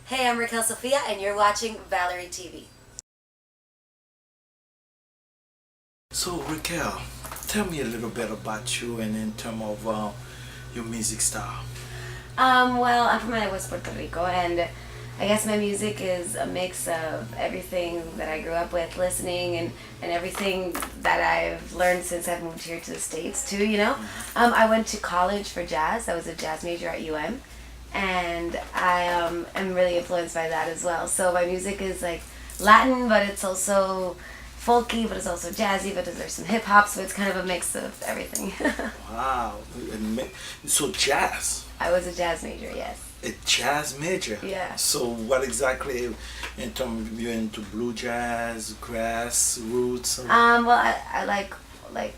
Hey, I'm Raquel Sofia, and you're watching Valerie TV. So Raquel, tell me a little bit about you and in terms of your music style. Well, I'm from West Puerto Rico, and I guess my music is a mix of everything that I grew up with, listening, and everything that I've learned since I've moved here to the States, too, you know? I went to college for jazz. I was a jazz major at UM, and I am really influenced by that as well. So my music is like Latin, but it's also folky, but it's also jazzy, but there's some hip hop, so it's kind of a mix of everything. Wow. So jazz, I was a jazz major, yes. a jazz major. Yeah. So what exactly in terms of you into blue jazz, grass, roots? Well, I like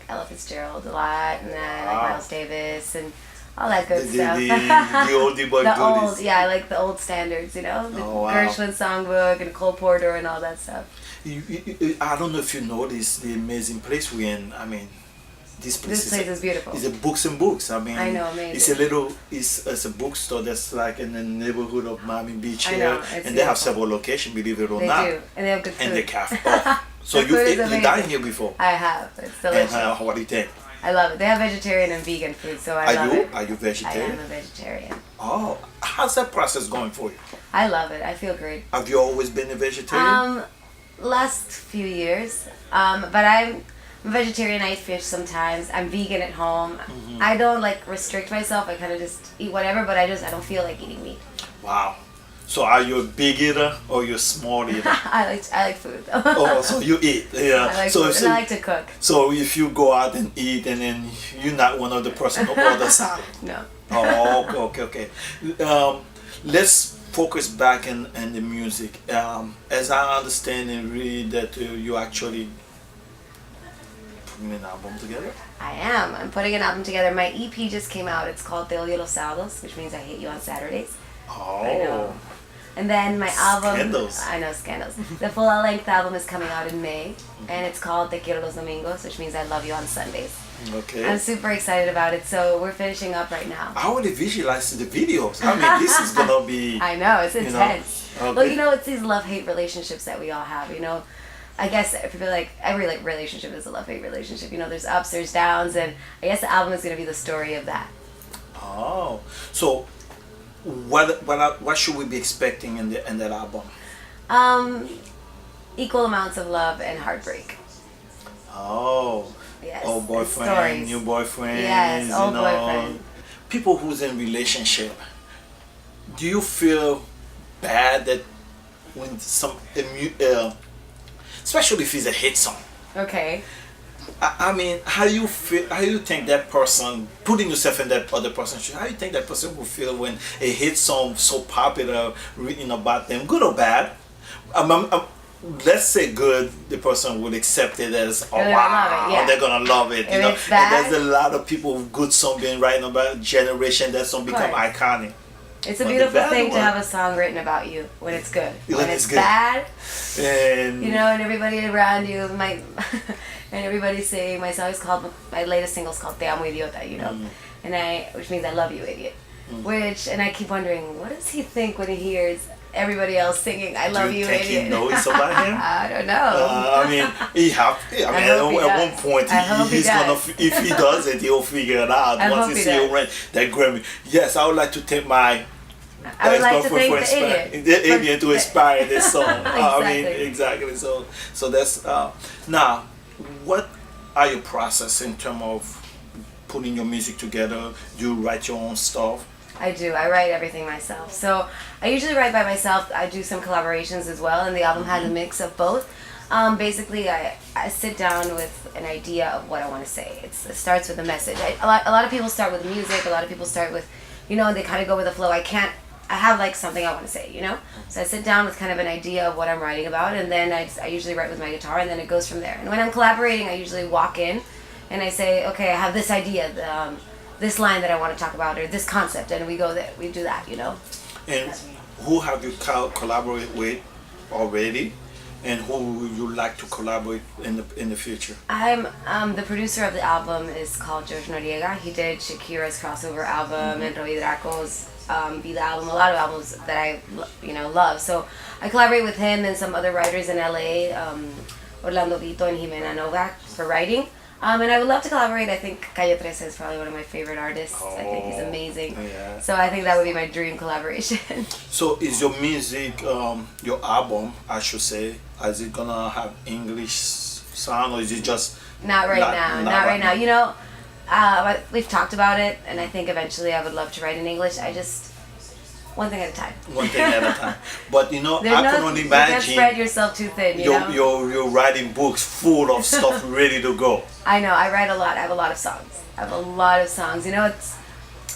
Ella Fitzgerald a lot, and I like Wow. Miles Davis and all that good the, stuff. the oldie but The old, goodies. yeah, I like the old standards, you know, the Oh, wow. Gershwin songbook and Cole Porter and all that stuff. I don't know if you noticed the amazing place we're in. I mean, this place, This place is beautiful. It's a books and books. I mean, I know, amazing. it's a bookstore that's like in the neighborhood of Miami Beach I here, know, it's and they have beautiful. several locations, believe it or They not, do, and they have good food. and the cafe. Oh, so The food is you amazing. dined here before, I have. It's and delicious. what do you think? I love it. They have vegetarian and vegan food, so I love it. Are you I vegetarian? am a vegetarian. Oh, how's that process going for you? I love it. I feel great. Have you always been a vegetarian? Last few years. But I'm a vegetarian. I eat fish sometimes. I'm vegan at home. I don't like restrict myself. I kind of just eat whatever, but I don't feel like eating meat. Wow. So are you a big eater or you a small eater? I like food though. Oh, so you eat, yeah. I like so, food, so and I like to cook. So if you go out and eat and then you're not one of the person who order salad. No. Oh, okay. Let's focus back in the music. As I understand and read that you actually putting an album together. I am. I'm putting an album together. My EP just came out. It's called Te Odio los Sábados, which means I hate you on Saturdays. Oh. I know. And then my album. Scandals. I know, scandals. The full length album is coming out in May, and it's called Te Quiero los Domingos, which means I love you on Sundays. Okay. I'm super excited about it, so we're finishing up right now. I already visualized the videos. I mean, this is gonna be. I know, it's You know, intense. okay. Well, you know, it's these love-hate relationships that we all have, you know. I guess people like every relationship is a love-hate relationship. You know, there's ups, there's downs, and I guess the album is going to be the story of that. Oh, so what should we be expecting in that album? Equal amounts of love and heartbreak. Oh, Yes. old and boyfriend, stories. new boyfriend. Yes, old boyfriend. People who's in relationship. Do you feel bad that when especially if it's a hit song? Okay. I mean, how do you feel? How do you think that person, putting yourself in that other person's shoes, how do you think that person will feel when a hit song so popular written about them, good or bad? Let's say good, the person would accept it as, oh They're gonna wow, love it, yeah. they're gonna love it. If You know, it's bad- and there's a lot of people with good song being written about generation that song become course. iconic. It's a But the beautiful bad thing to one- have a song written about you when it's good. When When it's it's good. bad, And you know, and everybody around you might, and everybody's saying, my latest single's called Te Amo Idiota, you know, which means I love you, idiot. And I keep wondering, what does he think when he hears everybody else singing I love do you, you think idiot? he knows about him? I don't know. I mean, hope he at one does. point, I hope he he's gonna, does. if he does it, he'll figure it out I once hope he he see you does. win that Grammy. Yes, I would like to take my I would like to ex-girlfriend thank the idiot. the idiot to inspire this song. I mean, Exactly. exactly. So that's now. What are your process in terms of putting your music together? Do you write your own stuff? I do. I write everything myself. So I usually write by myself. I do some collaborations as well, and the album has a mix of both. Basically, I sit down with an idea of what I want to say. It starts with a message. A lot of people start with music. A lot of people start with, you know, they kind of go with the flow. I have like something I want to say, you know? So I sit down with kind of an idea of what I'm writing about, and then I usually write with my guitar, and then it goes from there. And when I'm collaborating, I usually walk in and I say, okay, I have this idea, this line that I want to talk about, or this concept, and we go there, we do that, you know? And who have you collaborated with already? And who would you like to collaborate in the future? I'm the producer of the album is called George Noriega. He did Shakira's crossover album and Roy Draco's be the album. A lot of albums that I love. So I collaborate with him and some other writers in LA, Orlando Vito and Jimena Novak for writing. And I would love to collaborate. I think Calle 13 is probably one of my favorite artists. I think he's amazing. Yeah. So I think that would be my dream collaboration. So is your music, your album, I should say, is it gonna have English sound, or is it just Not right now. Not right now. You know, we've talked about it, and I think eventually I would love to write in English. I just one thing at a time. one thing at a time? But you know, There's I no, can only you can't imagine spread yourself too thin. You know. you're writing books full of stuff ready to go. I know. I write a lot. I have a lot of songs. You know, it's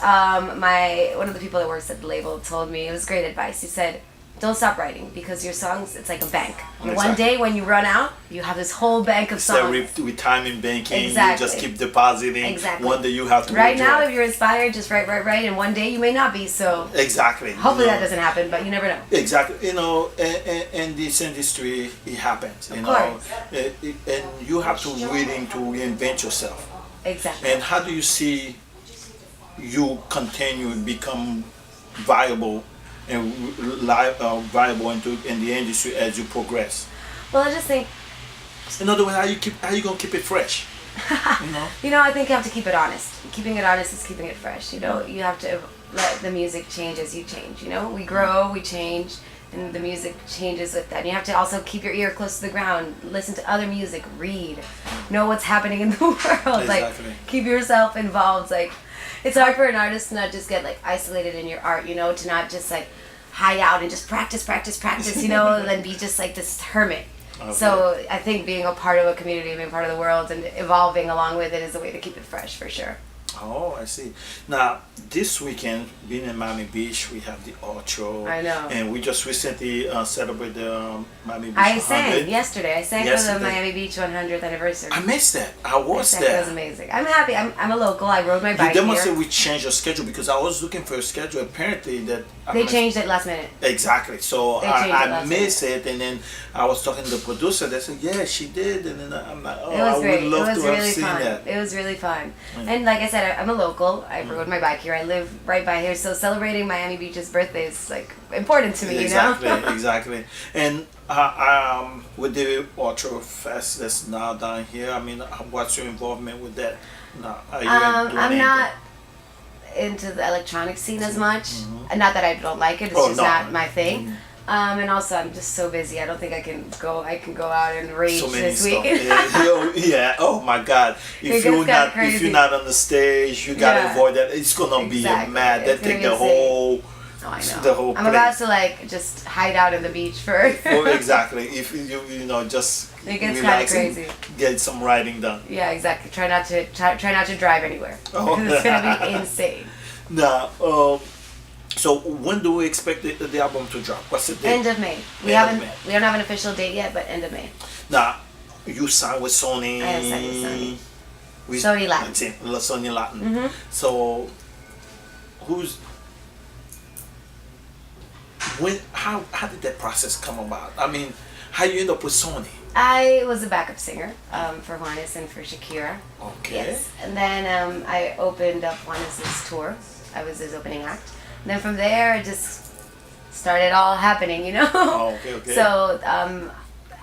one of the people that works at the label told me, it was great advice. He said, don't stop writing, because your songs, it's like a bank. And one Exactly. day when you run out, you have this whole bank of Instead songs. with time in banking, Exactly. you just keep depositing. Exactly. One day you have to Right withdraw. now, if you're inspired, just write, and one day you may not be. So Exactly. hopefully you that know. doesn't happen, but you never know. Exactly, you know, in this industry, it happens, you know, course. and you have to willing to reinvent yourself. Exactly. And how do you see you continue and become viable and viable in the industry as you progress? Well, I just think, In other words, how you gonna keep it fresh? You know, I think you have to keep it honest. Keeping it honest is keeping it fresh. You know, you have to let the music change as you change. You know, we grow, we change, and the music changes with that. And you have to also keep your ear close to the ground, listen to other music, read, know what's happening in the world. Like, Exactly. keep yourself involved. Like, it's hard for an artist to not just get like isolated in your art. You know, to not just like hide out and just practice. You know, and then be just like this hermit. Okay. So I think being a part of a community, being part of the world, and evolving along with it is a way to keep it fresh, for sure. Oh, I see. Now, this weekend, being in Miami Beach, we have the Outro. I know. And we just recently celebrated the Miami Beach I 100. sang yesterday. I sang for Yesterday. the Miami Beach 100th anniversary. I missed that. I was That there. was amazing. I'm happy. I'm a local. I rode my You bike demonstrate here. we changed your schedule, because I was looking for a schedule. Apparently, that They changed it last minute. Exactly. So They changed it I last missed it, and then I was talking to the producer. They said, "Yeah, she did," and then I'm like, "Oh, It was I great. would love It was to have really seen fun. that." It was really fun. And like I said, I'm a local. I rode my bike here. I live right by here. So celebrating Miami Beach's birthday is like important to me, Exactly, you know? exactly. And with the Outro Fest that's now down here, I mean, what's your involvement with that? No, are you doing I'm anything? not into the electronic scene as much. Not that I don't like it. It's Oh, just no. not my thing. And also, I'm just so busy. I don't think I can go. I can go out and rage So many this stuff. week. Yeah. Oh my God. It If gets you're kinda not, if crazy. you're not on the stage, you gotta Yeah. avoid that. It's gonna be a Exactly. mad. That It's gonna take be the insane. whole. Oh, I know. The whole I'm about place. to like just hide out in the beach for. Oh, exactly. If you know, just It gets kinda relax and crazy. get some writing done. Yeah, exactly. Try not to drive anywhere. Oh. Because it's gonna be insane. Now, so when do we expect the album to drop? What's the date? End of May. We End of haven't. May. We don't have an official date yet, but end of May. Now, you signed with Sony. I have signed with Sony. With Sony Latin. That's it, Sony Latin. Mhm. So, how did that process come about? I mean, how you end up with Sony? I was a backup singer for Juanes and for Shakira. Okay. Yes. And then I opened up Juanes' tour. I was his opening act. And then from there, it just started all happening, you know? Oh, okay. So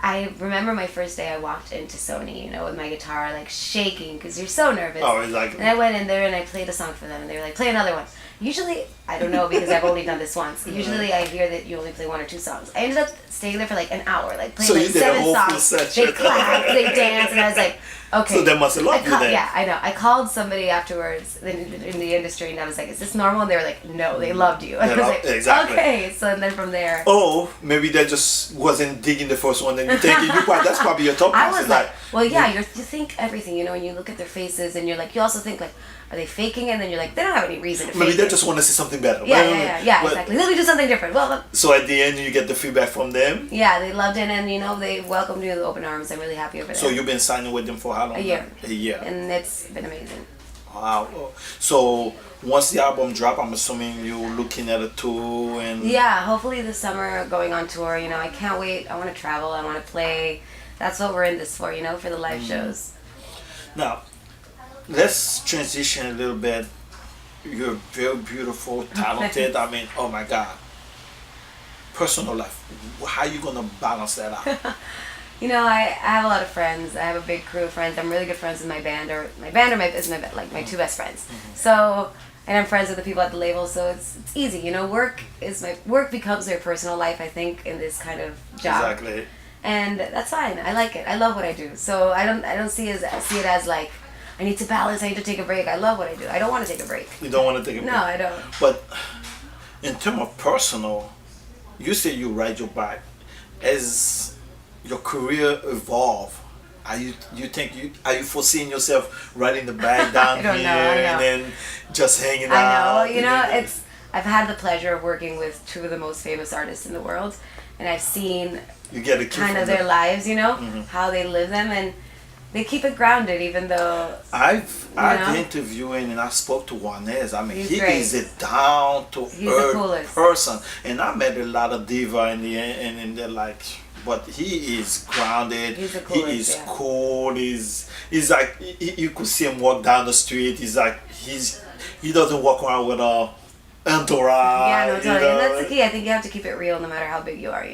I remember my first day I walked into Sony, you know, with my guitar, like shaking because you're so nervous. Oh, exactly. And I went in there and I played a song for them and they were like, play another one. Usually, I don't know because I've only done this once. Usually I hear that you only play one or two songs. I ended up staying there for like an hour, like playing So like you did a 7 whole full songs. session. They clapped, they danced, and I was like, okay. So they must have loved you then. Yeah, I know. I called somebody afterwards in the industry and I was like, is this normal? And they were like, no, they loved you. And I They was loved- like, exactly. okay. So and then from there, Oh, maybe that just wasn't digging the first one, and you're thinking that's probably your top. I process, was like, well, yeah, you think everything, you know, and you look at their faces and you're like, you also think like, are they faking it? And then you're like, they don't have any reason to maybe fake they it. just want to see something better. Yeah, But- exactly. Let me do something different. Well, So at the end, you get the feedback from them. yeah, they loved it and, you know, they welcomed me with open arms. I'm really happy over there. So you've been signing with them for how long? A year. A year. And it's been amazing. Wow. So once the album drop, I'm assuming you're looking at a tour and. Yeah, hopefully this summer going on tour, you know, I can't wait. I want to travel, I want to play. That's what we're in this for, you know, for the live shows. Now, let's transition a little bit you're very beautiful, talented. I mean, oh my God. Personal life, how you gonna balance that out? I have a lot of friends. I have a big crew of friends. I'm really good friends with my band, or my two best friends. So, and I'm friends with the people at the label, so it's easy. Work becomes their personal life, I think, in this kind of job. Exactly. And that's fine. I like it. I love what I do. So I don't see it as like I need to balance. I need to take a break. I love what I do. I don't want to take a break. You don't want to take a break. No, I don't. But in terms of personal, you say you ride your bike. As your career evolve, are you foreseeing yourself riding the bike down I don't here know, I know. and then just hanging I out? know. I've had the pleasure of working with two of the most famous artists in the world, and I've seen You get a kick kind from of their that. lives, how they live them, and they keep it grounded, even though I've know? interviewing and I spoke to Juanes. I mean, He's he great. is a down to He's the earth coolest. person, and I met a lot of diva in the end, and they're like, but he is grounded. He's the He coolest, is yeah. cool. He's like you could see him walk down the street. He doesn't walk around with a entourage. yeah, no, you totally. know? And that's the key. I think you have to keep it real, no matter how big you are.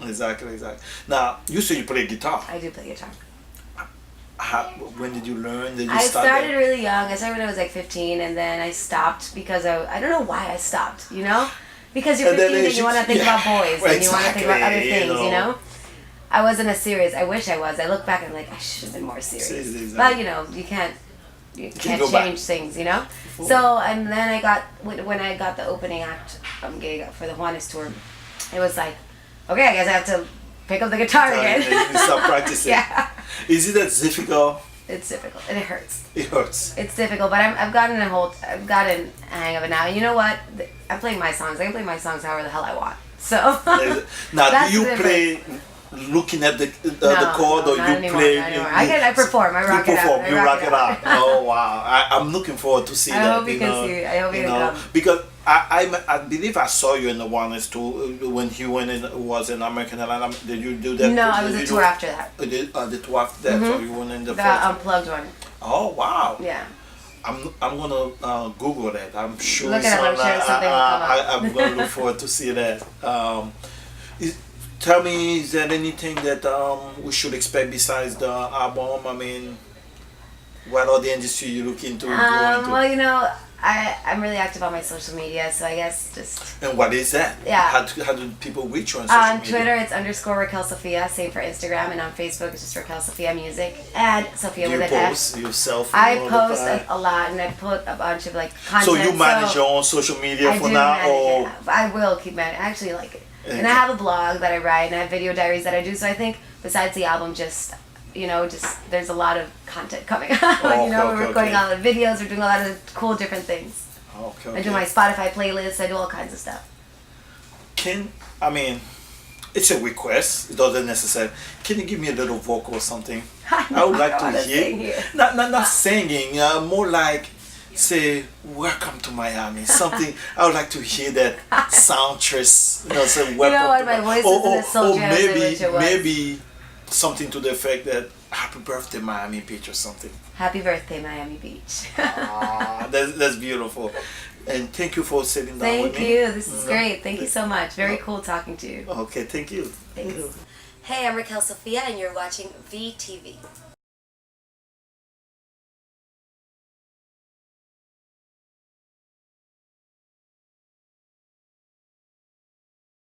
Exactly. Now you say you play guitar. I do play guitar. When did you learn? Did you I start started that? really young. I started when I was like 15, and then I stopped because I don't know why I stopped. Because you're And then 15 and you want to think yeah, about boys and you want to think about other exactly, things. I wasn't as serious. I wish I was. I look back and I'm like, I should have been more serious. Exactly. But you can't go back. change things. So and then I got when I got the opening act gig for the Juanes tour, it was like, okay, I guess I have to pick up the guitar And again. you start practicing. Yeah, Is it that difficult? it's difficult and it hurts. It hurts. It's difficult, but I've gotten a hang of it now. And you know what? I'm playing my songs. I can play my songs however the hell I want. So Now, That's do you the play looking at the No, chord, or not you anymore, play? not anymore. I perform. I rock you it out. perform. I You rock rock it it out. out. Oh wow! I'm looking forward to see I that. hope you can see it. I hope you can come. Because I believe I saw you in the Juanes too when he was in American Idol. Did you do that? No, I was Did a you tour do- after that. The tour after that, so you went in the The first. unplugged one. Oh wow! Yeah. I'm gonna Google that. I'm sure Look it's it up, I'm sure online. something will come up. I'm gonna look forward to see that. Tell me, is there anything that we should expect besides the album? I mean, what other industry you looking to go into? Well, I'm really active on my social media, so I guess just And what is that? Yeah. How do people reach you on social on media? Twitter it's _Raquel Sophia, same for Instagram, and on Facebook it's just Raquel Sophia Music and Sophia Do with you an post F. yourself? I all the post time? a lot, and I put a bunch of content. So you manage your own social media I for do now, manage or it. I will keep managing. I actually like it. And I Okay. have a blog that I write, and I have video diaries that I do. So I think besides the album, just there's a lot of content coming out. We're recording a lot of videos. We're doing a lot of cool different things. okay, I do my Spotify playlists. I do all kinds of stuff. It's a request. It doesn't necessarily. Can you give me a little vocal or something? I I would like don't to wanna hear. sing here. Not singing. More like say, "Welcome to Miami." Something. I would like to hear that soundtrack. Say, "Welcome." what? to My Mi-" voice or, isn't as sultry as I wish it was. maybe something to the effect that "Happy Birthday, Miami Beach" or something. Happy birthday, Miami Beach. That's beautiful. And thank you for sitting down Thank with me. you. This is great. Thank you so much. Very cool talking to you. Okay, thank you. Thanks. Hey, I'm Raquel Sophia, and you're watching VTV.